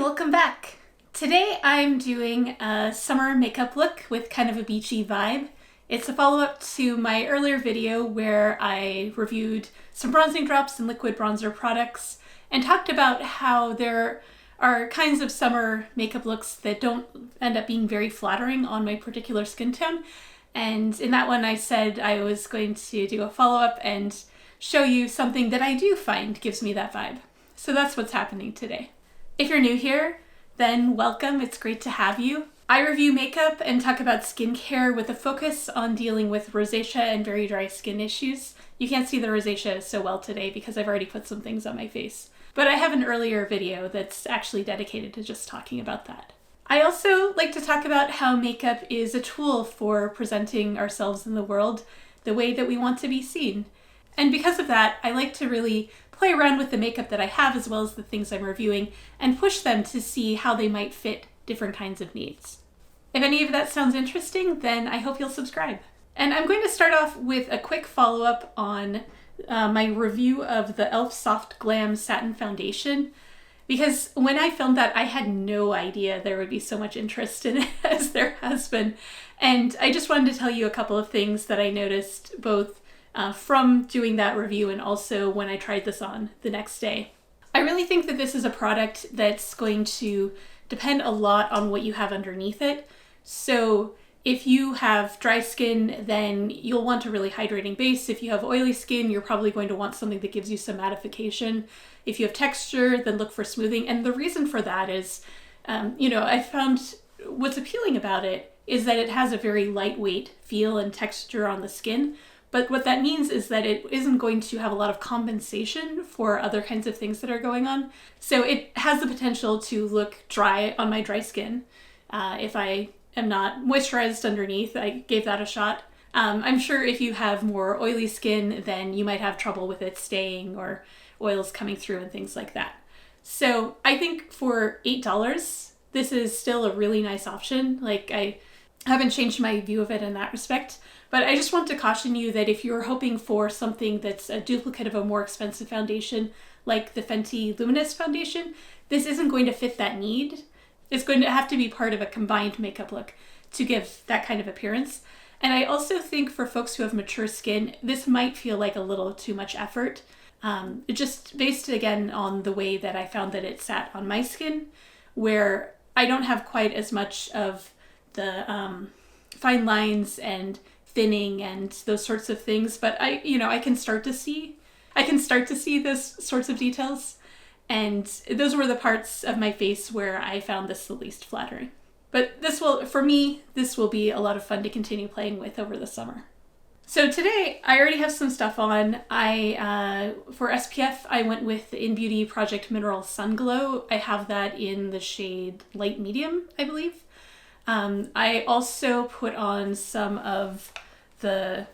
welcome back. Today I'm doing a summer makeup look with kind of a beachy vibe. It's a follow-up to my earlier video where I reviewed some bronzing drops and liquid bronzer products and talked about how there are kinds of summer makeup looks that don't end up being very flattering on my particular skin tone. And in that one I said I was going to do a follow-up and show you something that I do find gives me that vibe. So that's what's happening today. If you're new here, then welcome, it's great to have you. I review makeup and talk about skincare with a focus on dealing with rosacea and very dry skin issues. You can't see the rosacea so well today because I've already put some things on my face. But I have an earlier video that's actually dedicated to just talking about that. I also like to talk about how makeup is a tool for presenting ourselves in the world the way that we want to be seen. And because of that, I like to really play around with the makeup that I have as well as the things I'm reviewing and push them to see how they might fit different kinds of needs. If any of that sounds interesting, then I hope you'll subscribe. And I'm going to start off with a quick follow-up on my review of the e.l.f. Soft Glam Satin Foundation, because when I filmed that, I had no idea there would be so much interest in it as there has been. And I just wanted to tell you a couple of things that I noticed both from doing that review and also when I tried this on the next day. I really think that this is a product that's going to depend a lot on what you have underneath it. So if you have dry skin, then you'll want a really hydrating base. If you have oily skin, you're probably going to want something that gives you some mattification. If you have texture, then look for smoothing. And the reason for that is, I found what's appealing about it is that it has a very lightweight feel and texture on the skin. But what that means is that it isn't going to have a lot of compensation for other kinds of things that are going on. So it has the potential to look dry on my dry skin. If I am not moisturized underneath, I gave that a shot. I'm sure if you have more oily skin, then you might have trouble with it staying or oils coming through and things like that. So I think for $8, this is still a really nice option. Like, I haven't changed my view of it in that respect. But I just want to caution you that if you're hoping for something that's a duplicate of a more expensive foundation, like the Fenty Luminous foundation, this isn't going to fit that need. It's going to have to be part of a combined makeup look to give that kind of appearance. And I also think for folks who have mature skin, this might feel like a little too much effort. Just based, again, on the way that I found that it sat on my skin, where I don't have quite as much of the fine lines and thinning and those sorts of things, but I can start to see those sorts of details, and those were the parts of my face where I found this the least flattering. But this will be a lot of fun to continue playing with over the summer. So today I already have some stuff on. For SPF I went with the INNBeauty Project Mineral Sun Glow. I have that in the shade light medium, I believe. I also put on some of the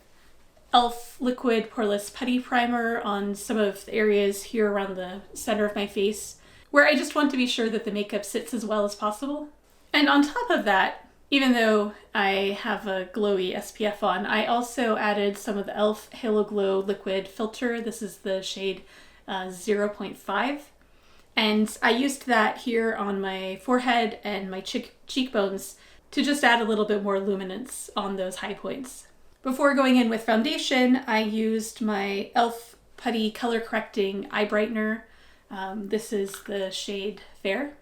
e.l.f. Liquid Poreless Putty Primer on some of the areas here around the center of my face, where I just want to be sure that the makeup sits as well as possible. And on top of that, even though I have a glowy SPF on, I also added some of the e.l.f. Halo Glow Liquid Filter. This is the shade 0.5. And I used that here on my forehead and my cheekbones to just add a little bit more luminance on those high points. Before going in with foundation, I used my e.l.f. Putty Color Correcting Eye Brightener. This is the shade Fair.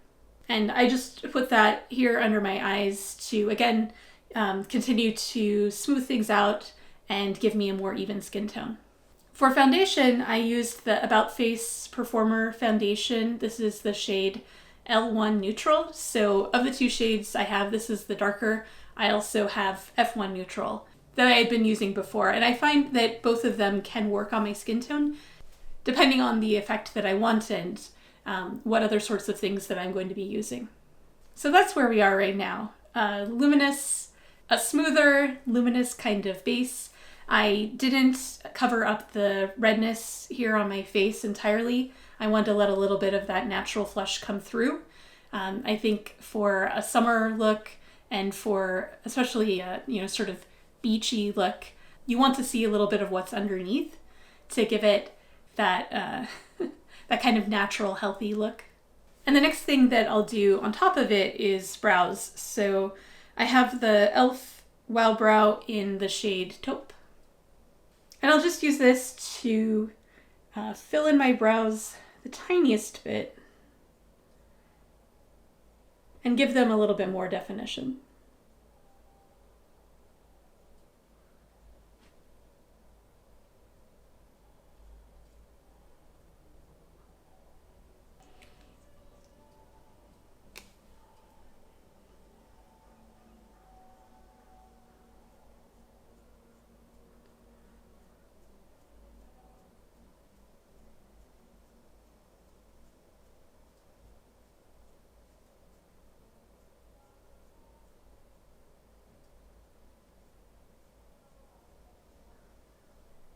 And I just put that here under my eyes to, again, continue to smooth things out and give me a more even skin tone. For foundation, I used the About Face Performer Foundation. This is the shade L1 Neutral. So of the two shades I have, this is the darker. I also have F1 Neutral that I had been using before. And I find that both of them can work on my skin tone, depending on the effect that I want and what other sorts of things that I'm going to be using. So that's where we are right now. A smoother, luminous kind of base. I didn't cover up the redness here on my face entirely. I wanted to let a little bit of that natural flush come through. I think for a summer look and for especially a sort of beachy look, you want to see a little bit of what's underneath to give it that that kind of natural, healthy look. And the next thing that I'll do on top of it is brows. So I have the e.l.f. Wow Brow in the shade Taupe. And I'll just use this to fill in my brows the tiniest bit and give them a little bit more definition.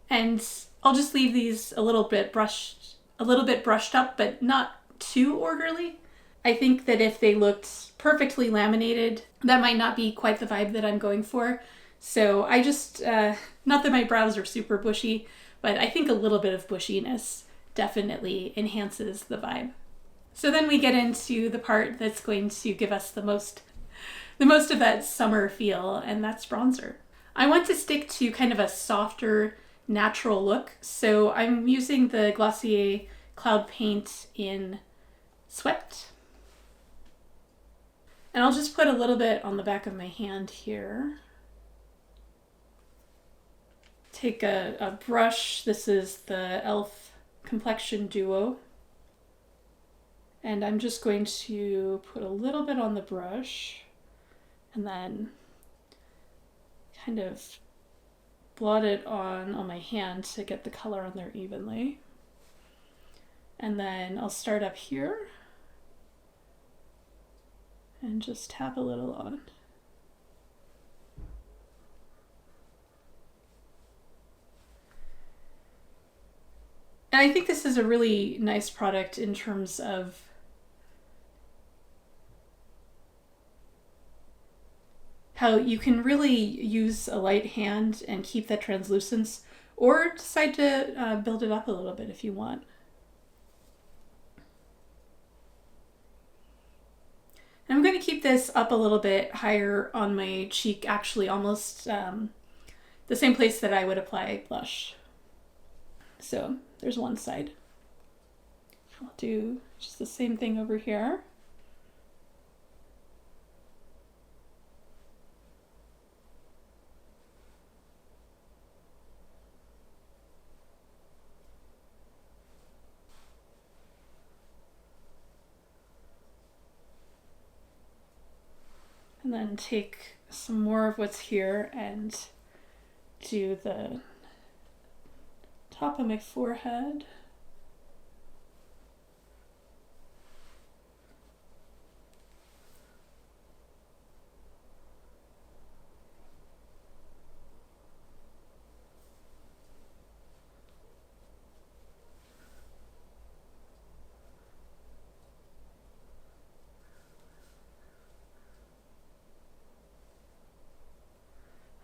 And I'll just leave these a little bit brushed up, but not too orderly. I think that if they looked perfectly laminated, that might not be quite the vibe that I'm going for. So I just, not that my brows are super bushy, but I think a little bit of bushiness definitely enhances the vibe. So then we get into the part that's going to give us the most of that summer feel, and that's bronzer. I want to stick to kind of a softer, natural look, so I'm using the Glossier Cloud Paint in Sweat. And I'll just put a little bit on the back of my hand here. Take a brush. This is the e.l.f. Complexion Duo. And I'm just going to put a little bit on the brush and then kind of blot it on my hand to get the color on there evenly. And then I'll start up here and just tap a little on. And I think this is a really nice product in terms of how you can really use a light hand and keep that translucence, or decide to build it up a little bit if you want. And I'm going to keep this up a little bit higher on my cheek, actually almost the same place that I would apply blush. So there's one side. I'll do just the same thing over here. And then take some more of what's here and do the top of my forehead.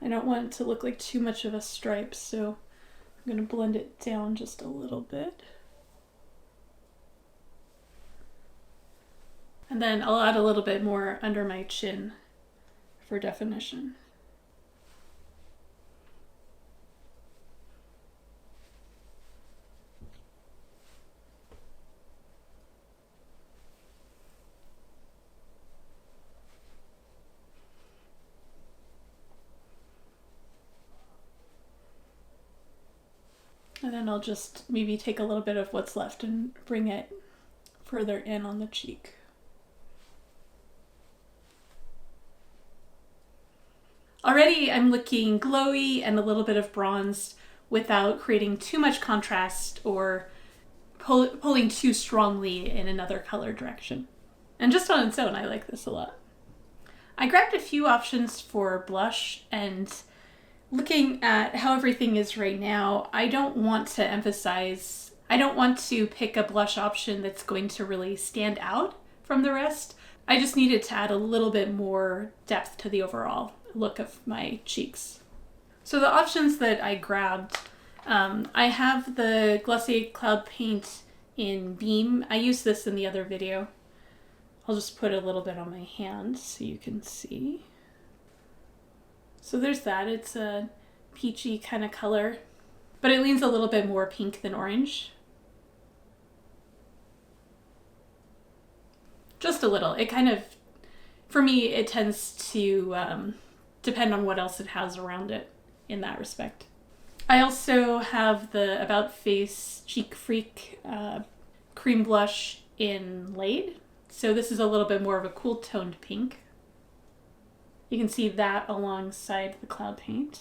I don't want it to look like too much of a stripe, so I'm going to blend it down just a little bit. And then I'll add a little bit more under my chin for definition. And then I'll just maybe take a little bit of what's left and bring it further in on the cheek. Already I'm looking glowy and a little bit of bronzed without creating too much contrast or pulling too strongly in another color direction. And just on its own, I like this a lot. I grabbed a few options for blush, and looking at how everything is right now, I don't want to pick a blush option that's going to really stand out from the rest. I just needed to add a little bit more depth to the overall look of my cheeks. So the options that I grabbed, I have the Glossier Cloud Paint in Beam. I used this in the other video. I'll just put a little bit on my hand so you can see. So there's that. It's a peachy kind of color, but it leans a little bit more pink than orange. Just a little. It kind of, for me, it tends to depend on what else it has around it in that respect. I also have the About Face Cheek Freak cream blush in Laid. So this is a little bit more of a cool toned pink. You can see that alongside the cloud paint.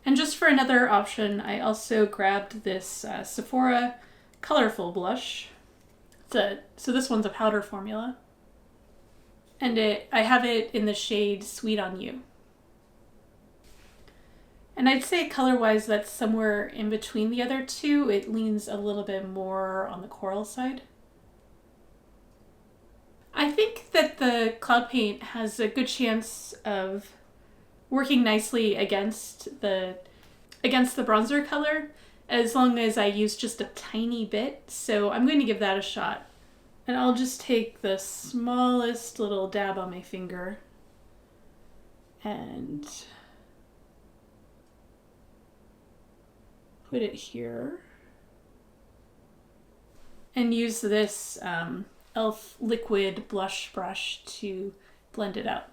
And just for another option, I also grabbed this Sephora Colorful blush. So this one's a powder formula. And I have it in the shade Sweet on You. And I'd say color-wise that's somewhere in between the other two. It leans a little bit more on the coral side. I think that the cloud paint has a good chance of working nicely against the bronzer color as long as I use just a tiny bit. So I'm going to give that a shot. And I'll just take the smallest little dab on my finger and put it here. And use this e.l.f. liquid blush brush to blend it out.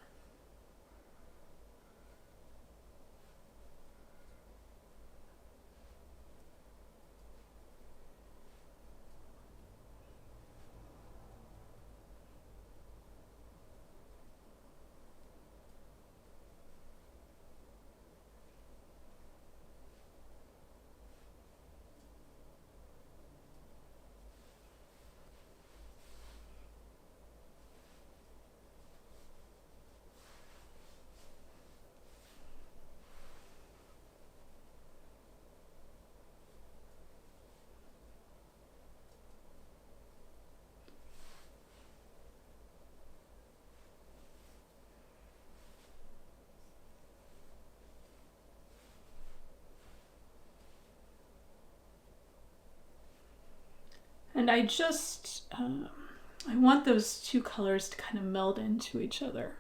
And I just, I want those two colors to kind of meld into each other.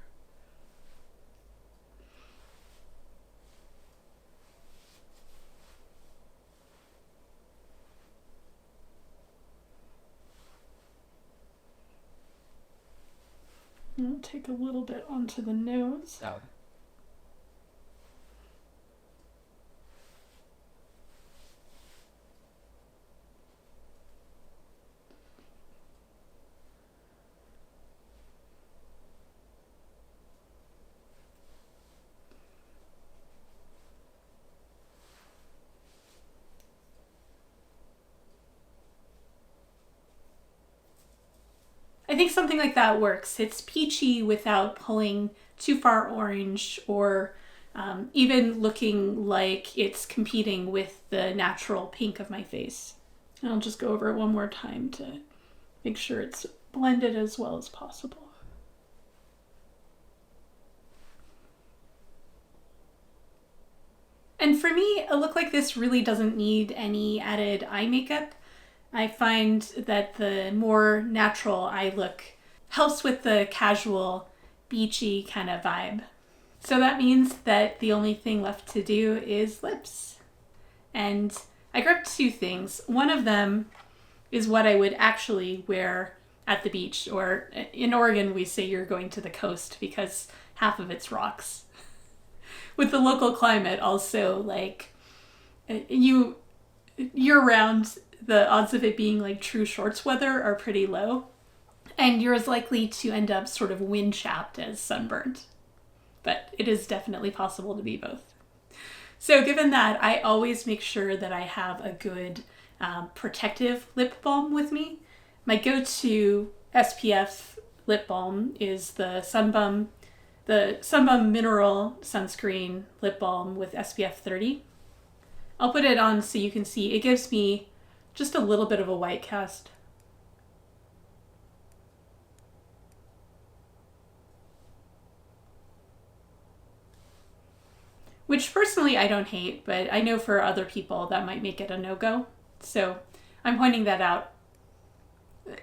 I'll take a little bit onto the nose. Oh. I think something like that works. It's peachy without pulling too far orange or even looking like it's competing with the natural pink of my face. And I'll just go over it one more time to make sure it's blended as well as possible. And for me, a look like this really doesn't need any added eye makeup. I find that the more natural eye look helps with the casual, beachy kind of vibe. So that means that the only thing left to do is lips. And I grabbed two things. One of them is what I would actually wear at the beach, or in Oregon we say you're going to the coast because half of it's rocks. With the local climate also, like, year-round, the odds of it being like true shorts weather are pretty low, and you're as likely to end up sort of wind chapped as sunburned. But it is definitely possible to be both. So given that, I always make sure that I have a good protective lip balm with me. My go-to SPF lip balm is the Sunbum Mineral Sunscreen Lip Balm with SPF 30. I'll put it on so you can see. It gives me just a little bit of a white cast. Which personally I don't hate, but I know for other people that might make it a no-go. So I'm pointing that out.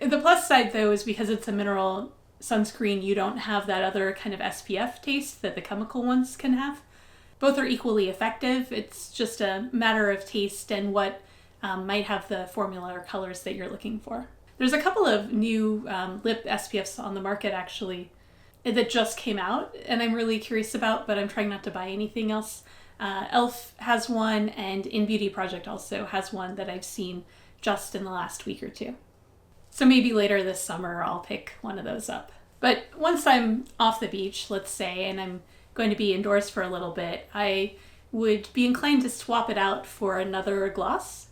The plus side, though, is because it's a mineral sunscreen, you don't have that other kind of SPF taste that the chemical ones can have. Both are equally effective. It's just a matter of taste and what might have the formula or colors that you're looking for. There's a couple of new lip SPFs on the market, actually, that just came out, and I'm really curious about, but I'm trying not to buy anything else. e.l.f. has one, and INNBeauty Project also has one that I've seen just in the last week or two. So maybe later this summer I'll pick one of those up. But once I'm off the beach, let's say, and I'm going to be indoors for a little bit, I would be inclined to swap it out for another gloss.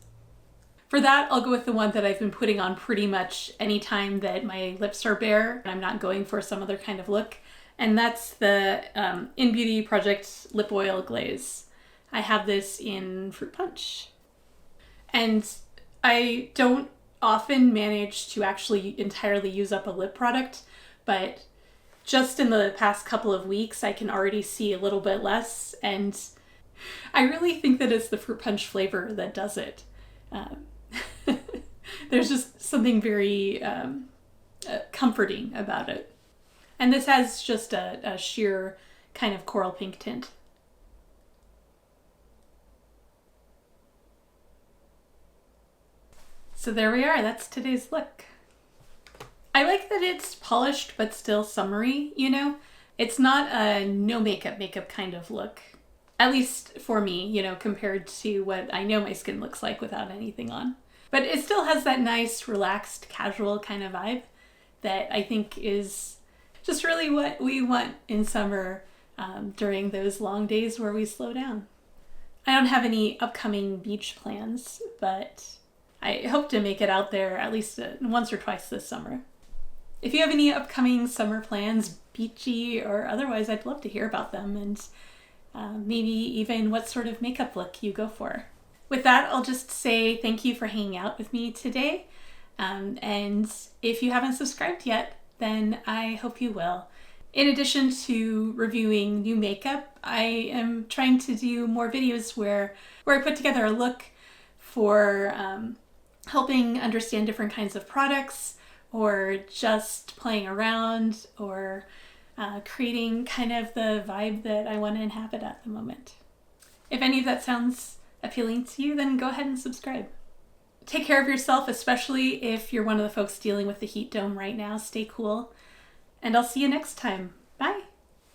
For that, I'll go with the one that I've been putting on pretty much any time that my lips are bare and I'm not going for some other kind of look. And that's the INNBeauty Project Lip Oil Glaze. I have this in Fruit Punch. And I don't often manage to actually entirely use up a lip product, but just in the past couple of weeks, I can already see a little bit less. And I really think that it's the Fruit Punch flavor that does it. There's just something very comforting about it. And this has just a sheer kind of coral pink tint. So there we are, that's today's look. I like that it's polished but still summery, you know? It's not a no makeup kind of look. At least for me, you know, compared to what I know my skin looks like without anything on. But it still has that nice, relaxed, casual kind of vibe that I think is just really what we want in summer during those long days where we slow down. I don't have any upcoming beach plans, but I hope to make it out there at least once or twice this summer. If you have any upcoming summer plans, beachy or otherwise, I'd love to hear about them and maybe even what sort of makeup look you go for. With that, I'll just say thank you for hanging out with me today. And if you haven't subscribed yet, then I hope you will. In addition to reviewing new makeup, I am trying to do more videos where I put together a look for helping understand different kinds of products, or just playing around, or creating kind of the vibe that I want to inhabit at the moment. If any of that sounds appealing to you, then go ahead and subscribe. Take care of yourself, especially if you're one of the folks dealing with the heat dome right now. Stay cool, and I'll see you next time.